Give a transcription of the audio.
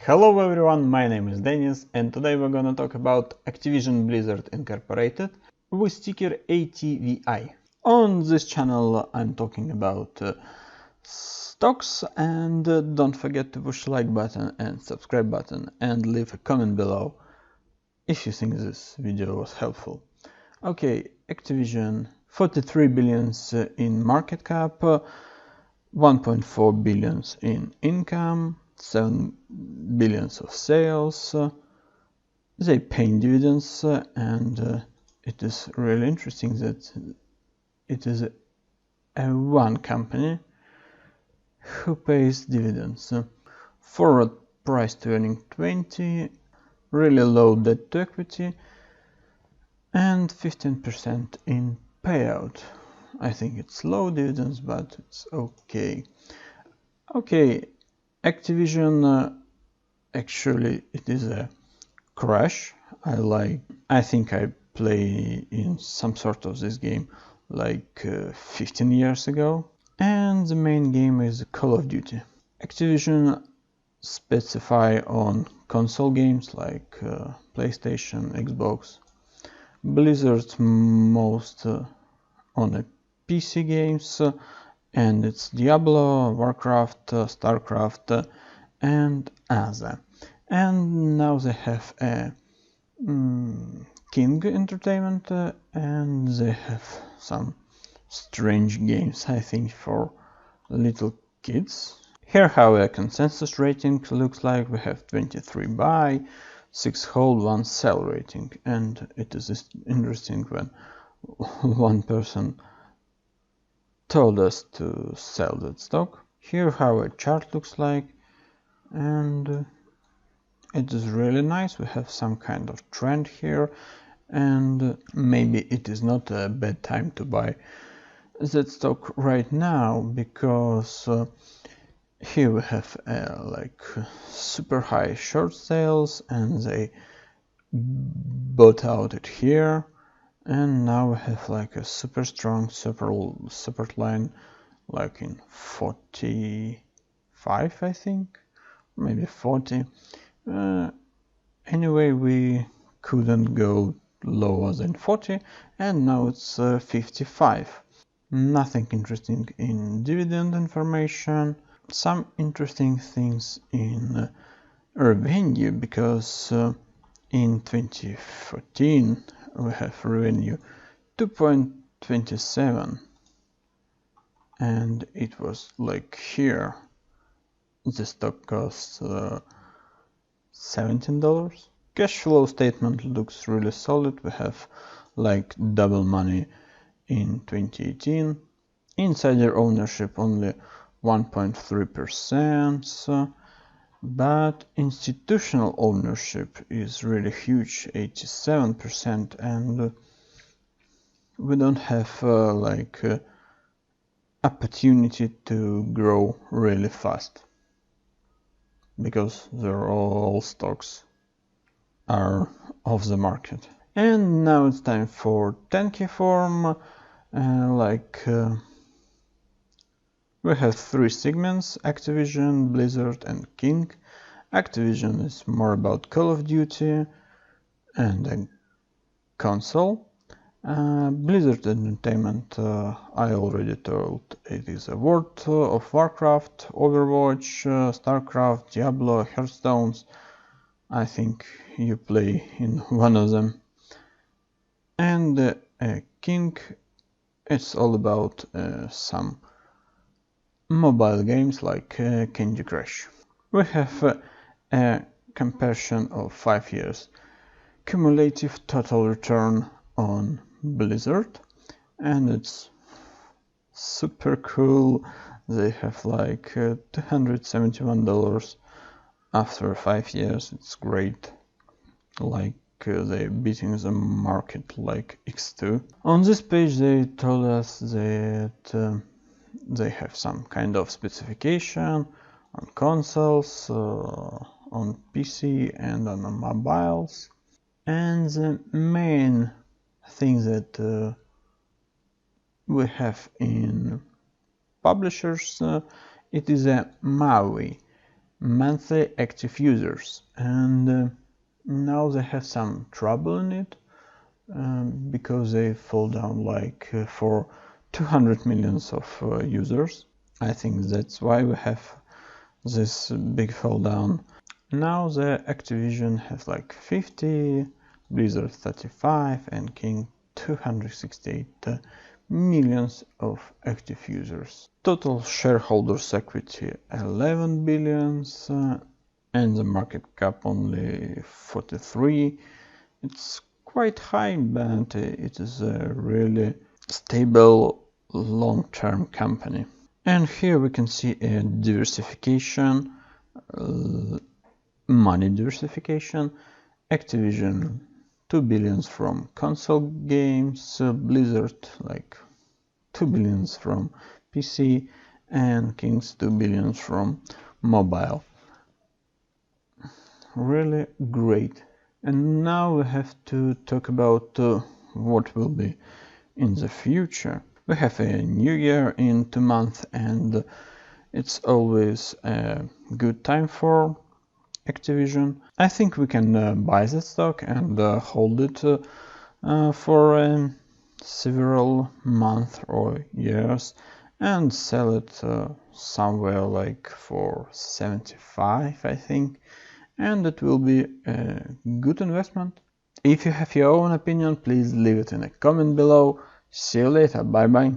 Hello everyone, my name is Dennis and today we're gonna talk about Activision Blizzard Incorporated with ticker ATVI. On this channel I'm talking about stocks, and don't forget to push the like button and subscribe button and leave a comment below if you think this video was helpful. Okay, Activision, 43 billions in market cap, 1.4 billions in income, 7 billions of sales. They pay dividends, and it is really interesting that it is a one company who pays dividends. Forward price to earning 20, really low debt to equity, and 15% in payout. I think it's low dividends, but it's okay. Okay, Activision, actually it is a crash. I think I play in some sort of this game like 15 years ago, and the main game is Call of Duty. Activision specify on console games like PlayStation, Xbox. Blizzard most on a PC games, and it's Diablo, Warcraft, Starcraft, and other. And now they have a King Entertainment, and they have some strange games, I think, for little kids. Here how a consensus rating looks like. We have 23 buy, 6 hold, 1 sell rating, and it is interesting when one person told us to sell that stock. Here how a chart looks like, and it is really nice. We have some kind of trend here, and maybe it is not a bad time to buy that stock right now, because here we have like super high short sales, and they bought out it here. And now we have like a super strong support line, like in 45, I think, maybe 40. Anyway, we couldn't go lower than 40, and now it's 55. Nothing interesting in dividend information. Some interesting things in revenue, because in 2014 we have revenue 2.27, and it was like here. The stock costs $17. Cash flow statement looks really solid. We have like double money in 2018. Insider ownership only 1.3%. But institutional ownership is really huge, 87%, and we don't have opportunity to grow really fast, because all stocks are off the market. And now it's time for 10K form. We have 3 segments: Activision, Blizzard, and King. Activision is more about Call of Duty and a console. Blizzard Entertainment, I already told, it is a World of Warcraft, Overwatch, Starcraft, Diablo, Hearthstones. I think you play in one of them. And King, it's all about some mobile games like Candy Crush. We have a comparison of 5 years cumulative total return on Blizzard, and it's super cool. They have like $271 after 5 years. It's great. Like they're beating the market like X2. On this page they told us that they have some kind of specification on consoles, on PC, and on mobiles. And the main thing that we have in publishers, it is a MAUI. monthly active users, and now they have some trouble in it because they fall down like for 200 millions of users. I think that's why we have this big fall down. Now the Activision has like 50, Blizzard 35, and King 268 millions of active users. Total shareholders equity 11 billions and the market cap only 43. It's quite high, but it is a really stable long-term company. And here we can see a diversification, money diversification. Activision 2 billions from console games, Blizzard like 2 billions from PC, and King's 2 billions from mobile. Really great. And now we have to talk about what will be in the future. We have a new year in 2 months, and it's always a good time for Activision. I think we can buy the stock and hold it for several months or years and sell it somewhere like for 75, I think, and it will be a good investment. If you have your own opinion, please leave it in a comment below. See you later, bye bye.